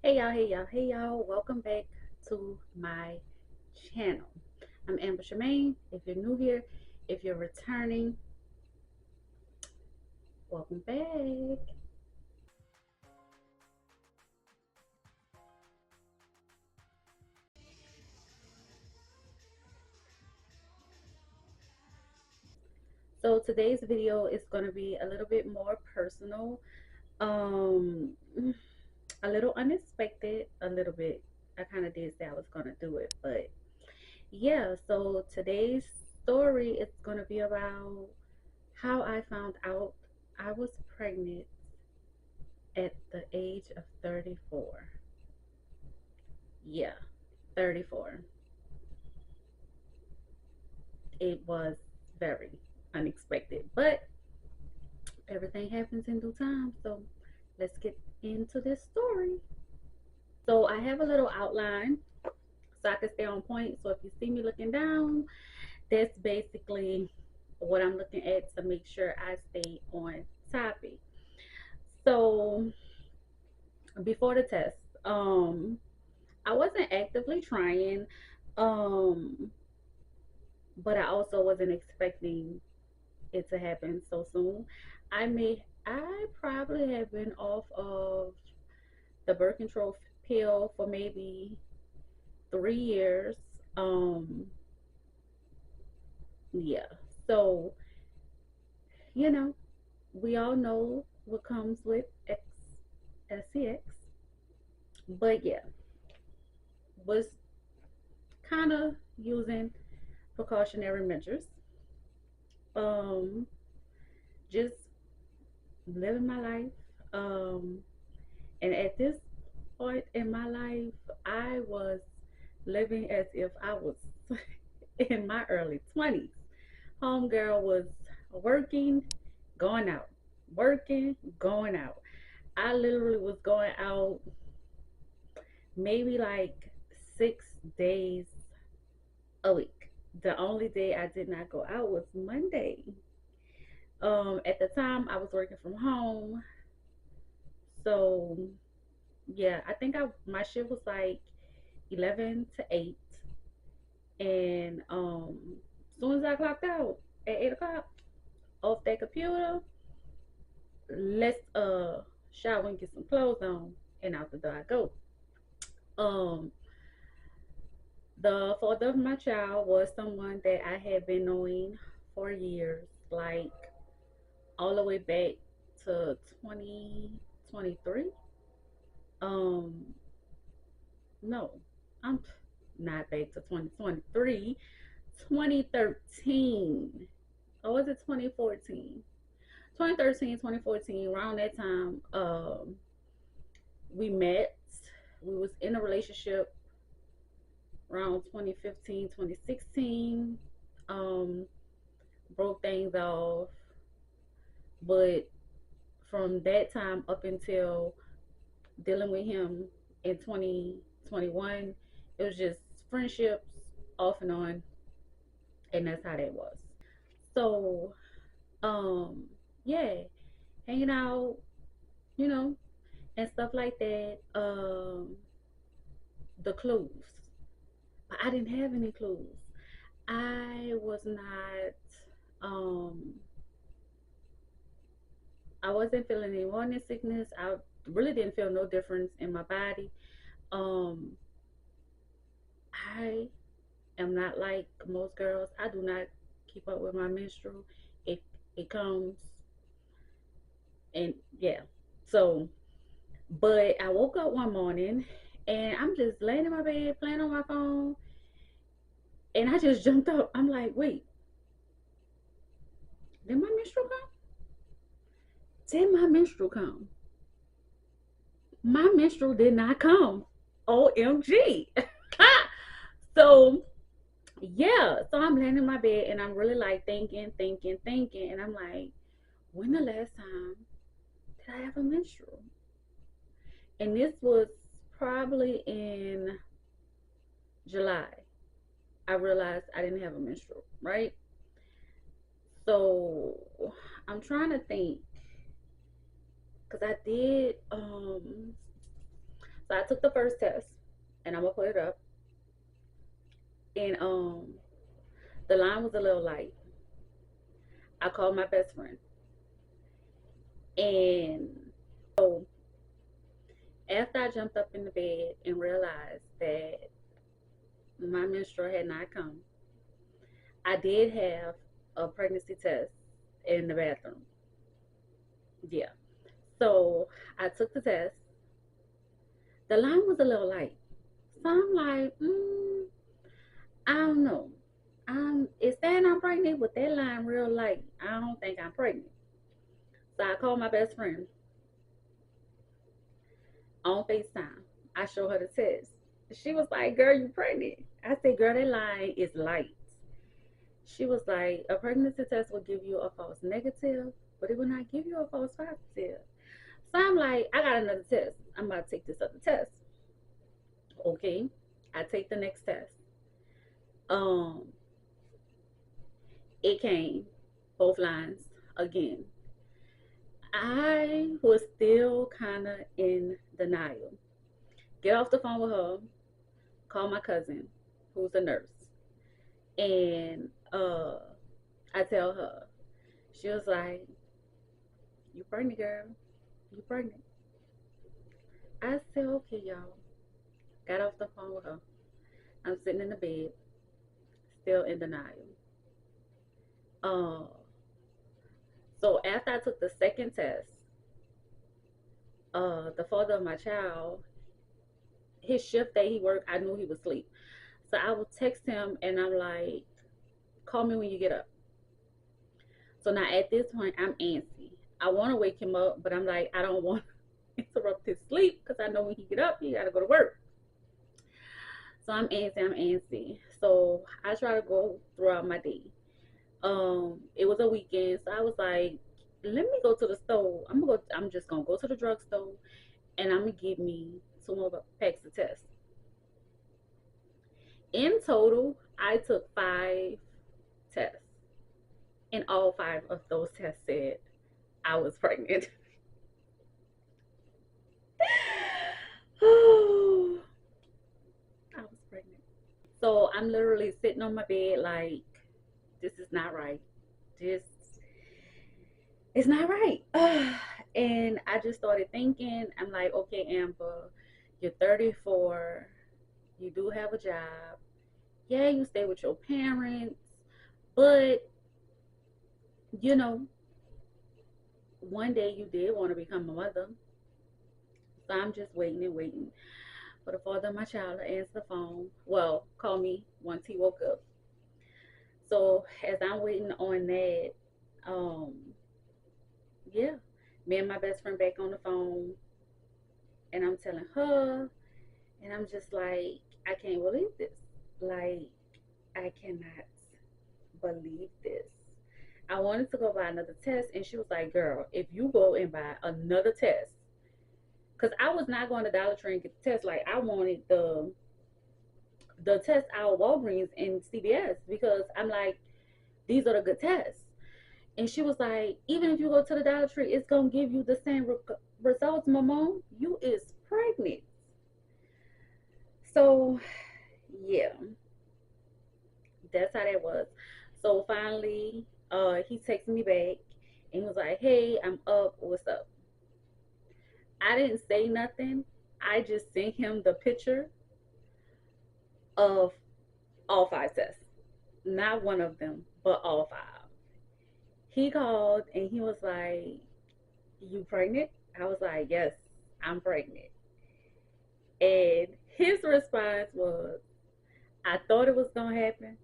Hey y'all, welcome back to my channel. I'm Amber Shemaine. If you're new here, if you're returning, welcome back. So today's video is going to be a little bit more personal, um, a little unexpected, a little bit. I kind of did say I was going to do it, but yeah, so today's story is going to be about how I found out I was pregnant at the age of 34. Yeah, 34. It was very unexpected, but everything happens in due time. So let's get into this story. So I have a little outline so I can stay on point. So if you see me looking down, that's basically what I'm looking at to make sure I stay on topic. So before the test, I wasn't actively trying, um, but I also wasn't expecting it to happen so soon. I probably have been off of the birth control pill for maybe 3 years. Um, yeah. So, you know, we all know what comes with SCX. But yeah, was kind of using precautionary measures. Um, just living my life. Um, and at this point in my life, I was living as if I was in my early 20s. Homegirl was working, going out, working, going out. I literally was going out maybe like 6 days a week. The only day I did not go out was Monday. At the time, I was working from home, so yeah, I think I my shift was like 11 to 8, and as soon as I clocked out at 8 o'clock off that computer, let's shower and get some clothes on, and out the door I go. Um, the father of my child was someone that I had been knowing for years, like all the way back to 2023. Um, no, I'm not back to 2023. 2013. Or was it 2014? 2013, 2014, around that time, we met. We was in a relationship around 2015, 2016. Um, broke things off, but from that time up until dealing with him in 2021, it was just friendships off and on, and that's how that was. So, um, yeah, hanging out, you know, and stuff like that. The clues, but I didn't have any clues. I was not. Um, I wasn't feeling any morning sickness. I really didn't feel no difference in my body. Um, I am not like most girls. I do not keep up with my menstrual. It it comes, and yeah. So, but I woke up one morning and I'm just laying in my bed playing on my phone, and I just jumped up. I'm like, wait, did my menstrual come? Did my menstrual come? My menstrual did not come. OMG. So yeah, so I'm laying in my bed and I'm really like thinking, and I'm like, when the last time did I have a menstrual? And this was probably in July. I realized I didn't have a menstrual, right? So I'm trying to think because I did. So I took the first test, and I'm gonna put it up. And the line was a little light. I called my best friend, and so after I jumped up in the bed and realized that my menstrual had not come, I did have a pregnancy test in the bathroom. Yeah. So I took the test. The line was a little light. So I'm like, I don't know. It's saying I'm pregnant with that line real light. I don't think I'm pregnant. So I called my best friend on FaceTime. I showed her the test. She was like, girl, you pregnant. I said, girl, that line is light. She was like, a pregnancy test will give you a false negative, but it will not give you a false positive. So I'm like, I got another test. I'm about to take this other test. Okay. I take the next test. Um, it came, both lines again. I was still kind of in denial. Get off the phone with her, call my cousin, who's a nurse, and I tell her. She was like, "You pregnant, girl? You pregnant?" I said, "Okay, y'all." Got off the phone with her. I'm sitting in the bed, still in denial. Uh, so after I took the second test, the father of my child, his shift that he worked, I knew he was asleep. So I would text him and I'm like, call me when you get up. So now at this point, I'm antsy. I want to wake him up, but I'm like, I don't want to interrupt his sleep because I know when he get up, he got to go to work. So I'm antsy, I'm antsy. So I try to go throughout my day. It was a weekend, so I was like, let me go to the store. I'm just gonna go to the drugstore and I'm gonna get me two more packs of tests. In total, I took 5 tests, and all 5 of those tests said I was pregnant. I was pregnant. So I'm literally sitting on my bed like, this is not right. This is not right. And I just started thinking, I'm like, okay, Amber, you're 34, you do have a job. Yeah, you stay with your parents, but you know, one day you did want to become a mother. So I'm just waiting and waiting for the father of my child to answer the phone. Well, call me once he woke up. So as I'm waiting on that, um, yeah, me and my best friend back on the phone, and I'm telling her, and I'm just like, I can't believe this. Like, I cannot believe this. I wanted to go buy another test, and she was like, girl, if you go and buy another test, because I was not going to Dollar Tree and get the test. Like, I wanted the test out of Walgreens and CVS because I'm like, these are the good tests. And she was like, even if you go to the Dollar Tree, it's gonna give you the same results, Mama. You is pregnant. So yeah, that's how that was. So finally, he texted me back and he was like, hey, I'm up. What's up? I didn't say nothing. I just sent him the picture of all 5 tests. Not one of them, but all 5. He called and he was like, you pregnant? I was like, yes, I'm pregnant. And his response was, I thought it was going to happen,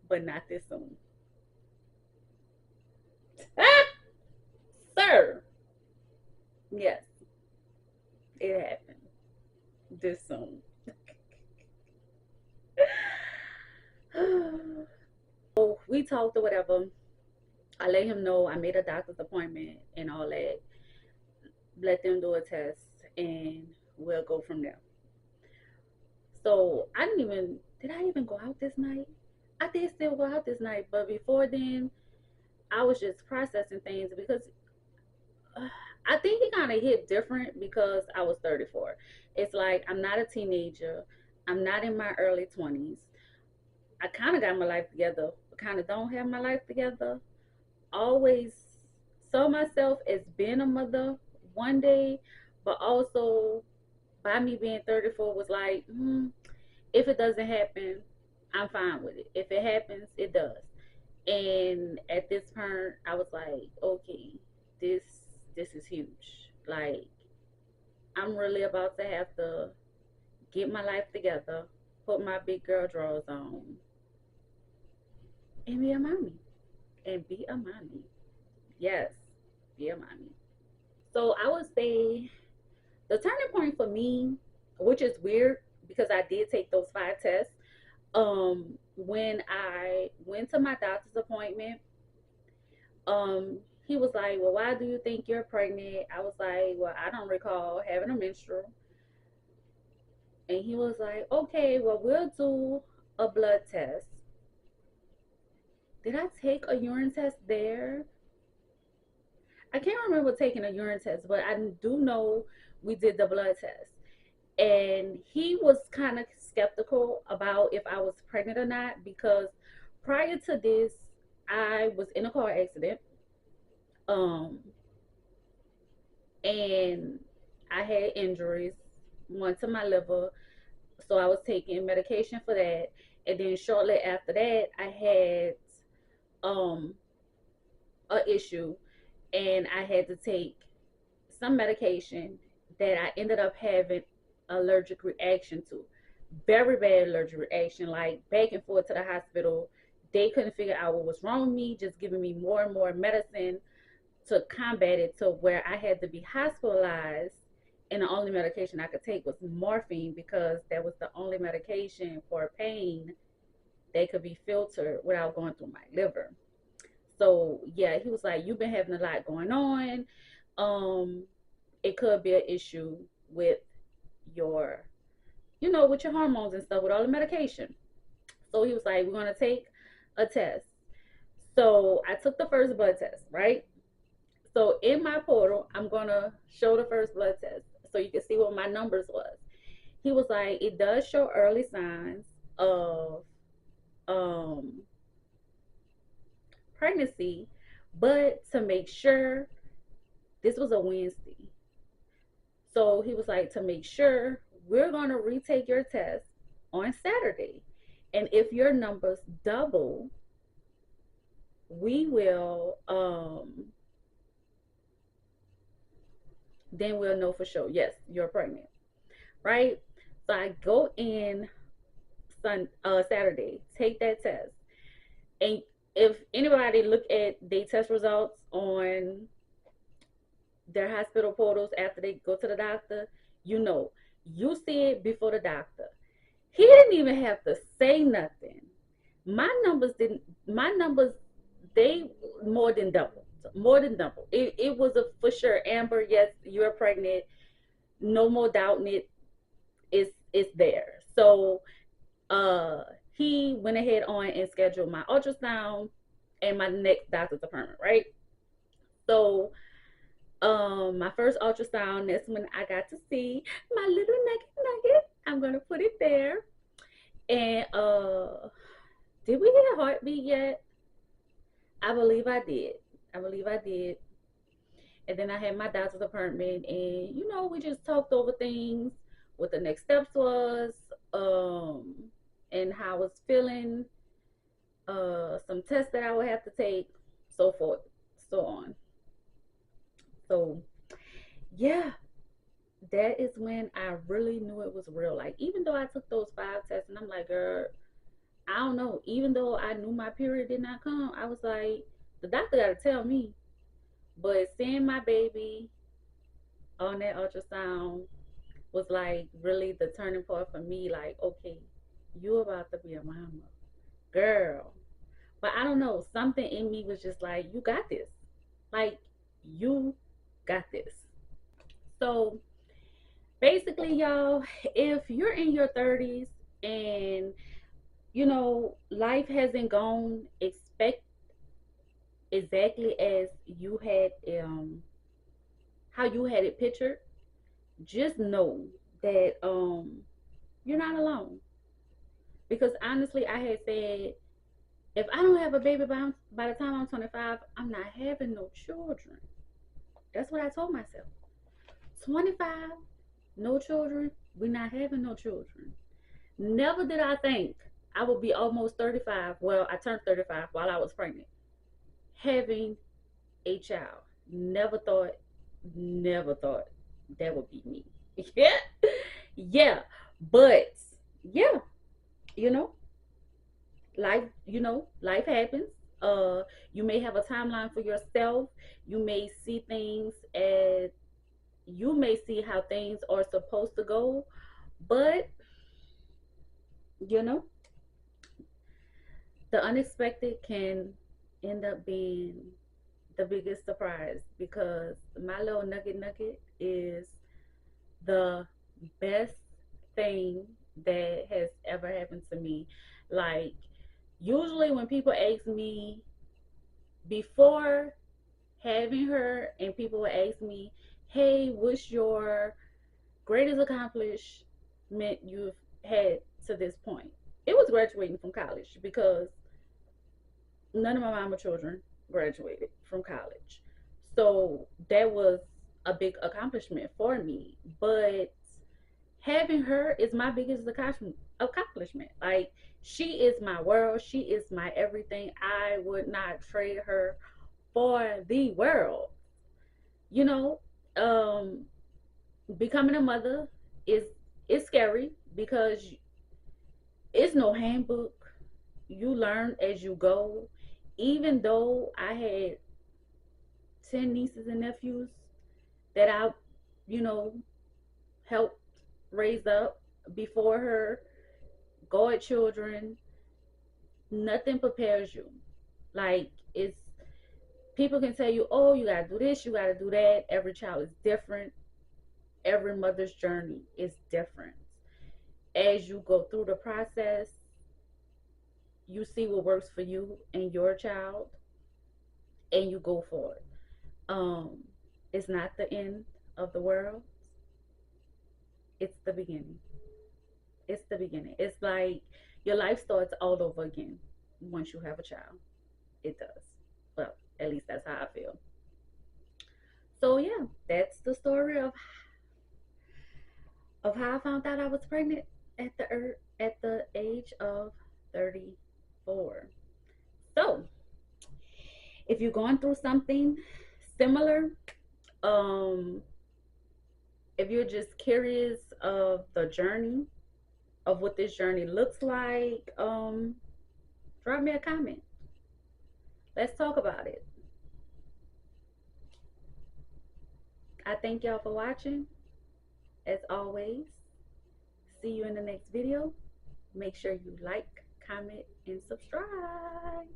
but not this soon. Sir, yes, it happened this soon. So we talked or whatever. I let him know I made a doctor's appointment and all that. Let them do a test and we'll go from there. So did I even go out this night? I did still go out this night, but before then, I was just processing things because uh, I think he kind of hit different because I was 34. It's like I'm not a teenager. I'm not in my early 20s. I kind of got my life together, but kind of don't have my life together. Always saw myself as being a mother one day, but also by me being 34 was like, if it doesn't happen, I'm fine with it. If it happens, it does. And at this point, I was like, okay, this this is huge. Like, I'm really about to have to get my life together, put my big girl drawers on, and be a mommy. And be a mommy. Yes, be a mommy. So I would say the turning point for me, which is weird because I did take those 5 tests. When I went to my doctor's appointment, he was like, "Well, why do you think you're pregnant?" I was like, "Well, I don't recall having a menstrual." And he was like, "Okay, well, we'll do a blood test." Did I take a urine test there? I can't remember taking a urine test, but I do know we did the blood test. And he was kind of skeptical about if I was pregnant or not because prior to this, I was in a car accident. Um, and I had injuries, one to my liver, so I was taking medication for that. And then shortly after that, I had um a issue, and I had to take some medication that I ended up having allergic reaction to. Very bad allergic reaction, like back and forth to the hospital. They couldn't figure out what was wrong with me, just giving me more and more medicine to combat it to where I had to be hospitalized. And the only medication I could take was morphine because that was the only medication for pain that could be filtered without going through my liver. So yeah, he was like, "You've been having a lot going on. Um, it could be an issue with your, with your hormones and stuff with all the medication." So he was like, "We're gonna take a test." So I took the first blood test, right? So in my portal, I'm gonna show the first blood test so you can see what my numbers was. He was like, "It does show early signs of um pregnancy, but to make sure," this was a Wednesday. So he was like, "To make sure, we're gonna retake your test on Saturday. And if your numbers double, we will then we'll know for sure. Yes, you're pregnant." Right? So I go in Saturday, take that test. And if anybody look at their test results on their hospital portals after they go to the doctor, you see it before the doctor. He didn't even have to say nothing. My numbers, they more than double. More than double. It was a for sure, Amber, yes, you're pregnant. No more doubting it. It's there. So he went ahead on and scheduled my ultrasound and my next doctor's appointment, right? So my first ultrasound, that's when I got to see my little nugget. I'm gonna put it there. And did we hit a heartbeat yet? I believe I did. I believe I did. And then I had my doctor's appointment, and we just talked over things, what the next steps was, um, and how I was feeling, some tests that I would have to take, so forth, so on. So yeah, that is when I really knew it was real. Like, even though I took those 5 tests, and I'm like, girl, I don't know. Even though I knew my period did not come, I was like, the doctor got to tell me. But seeing my baby on that ultrasound was like really the turning point for me. Like, okay, you about to be a mama, girl. But I don't know, something in me was just like, you got this. Like, you got this. So basically, y'all, if you're in your 30s and life hasn't gone expect exactly as you had how you had it pictured, just know that you're not alone. Because honestly, I had said, if I don't have a baby by the time I'm 25, I'm not having no children. That's what I told myself. 25, no children, we're not having no children. Never did I think I would be almost 35. Well, I turned 35 while I was pregnant, having a child. Never thought that would be me. Yeah, yeah, but yeah, you know, life happens. You may have a timeline for yourself. You may see things as you may see how things are supposed to go, but you know, the unexpected can end up being the biggest surprise because my little nugget is the best thing that has ever happened to me. Like, usually when people ask me before having her, and people would ask me, hey, what's your greatest accomplishment you've had to this point? It was graduating from college because none of my mama children graduated from college. So that was a big accomplishment for me. But having her is my biggest accomplishment. Like, she is my world. She is my everything. I would not trade her for the world. You know, um, becoming a mother is scary because it's no handbook. You learn as you go. Even though I had 10 nieces and nephews that I, you know, helped raise up before her, godchildren, nothing prepares you. Like, it's people can tell you, oh, you gotta do this, you gotta do that. Every child is different. Every mother's journey is different. As you go through the process, you see what works for you and your child, and you go for it. Um, it's not the end of the world. It's the beginning. It's the beginning. It's like your life starts all over again once you have a child. It does. Well, at least that's how I feel. So yeah, that's the story of how I found out I was pregnant at the age of 34. So if you're going through something similar, um, if you're just curious of the journey of what this journey looks like, drop me a comment. Let's talk about it. I thank y'all for watching. As always, see you in the next video. Make sure you like, comment, and subscribe.